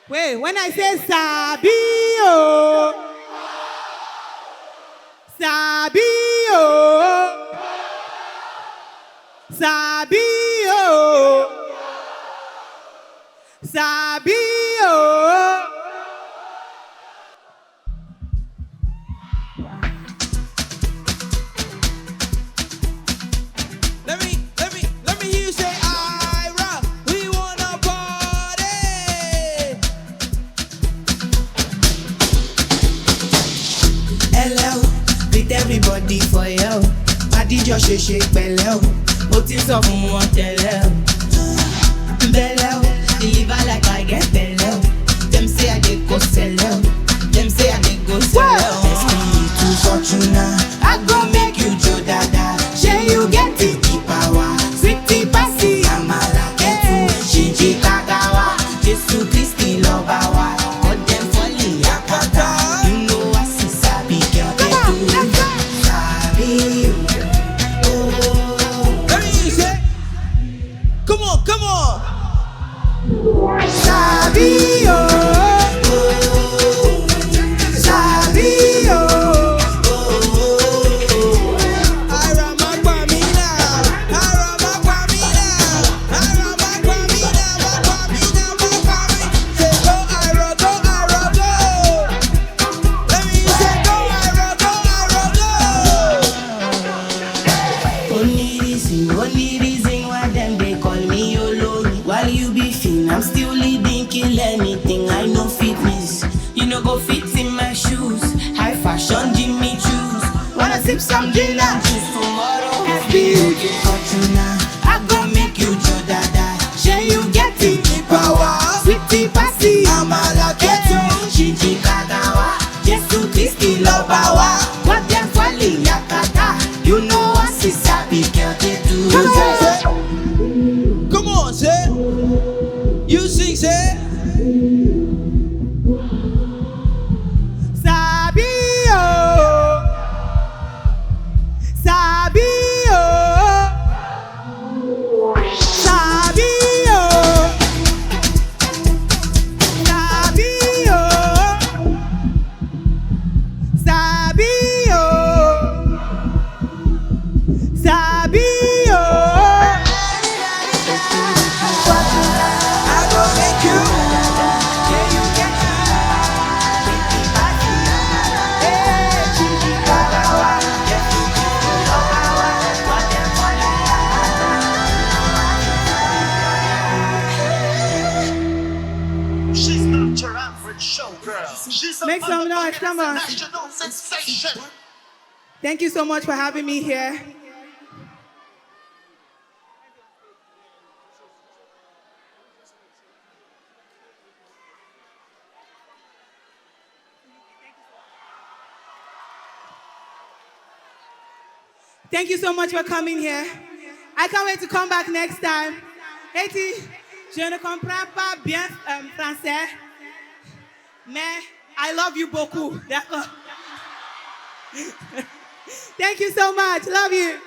Wait, when I say Sabio, Sabio, Sabio, Sabio. Let me hear you say, Ayra, we wanna party. Hello, with everybody for you. Body just shake pẹ̀lẹ́ o. Mo ti sọ fún wọn tẹ́lẹ̀ o. Bẹ́lẹ̀ o, deliver like I get bẹ́lẹ̀ o. Dem say I dey go sẹ́lẹ̀ o. Dem say I dey go sẹ́lẹ̀ o. Destiny to Fortuna, I go make you jo dada. Shey you get the power. Sweetie pasi, amala ketu, shinji kagawa. Jesu Kristi lọba wa, cut dem for yakata. You know I see sabi girl dey do. Sabi o. Let me hear you say, come on, come on. Sabio, Sabio. Ayra Makwamina, Ayra Makwamina, Ayra Makwamina, Makwamina, Makwamina. Say go Ayra, go Ayra, go. Let me hear you say go Ayra, go Ayra, go. Only reason why them they call me Yolo. While you be fin, I'm still leading, kill anything. I know fitness, you know go fit in my shoes. High fashion, Jimmy choose. Wanna sip some gin and juice tomorrow? Beauty Fortuna, I go make you jo dada. Shey you get the power. Sweetie pasi, amala ketu, shinji kagawa. Jesu Kristi loba wa, what them falling yakata. You know what she sabi girl they do. Come on, say. You sing, say. Sabio, Sabio, Sabio, Sabio, Sabio, Sabio. I go make you. She's not your average showgirl. She's a Make some noise, come on. national sensation. Thank you so much for having me here. Thank you so much for coming here. I can't wait to come back next time. Haiti, je ne comprends pas bien français, mais I love you beaucoup. D'accord? Thank you so much. Love you.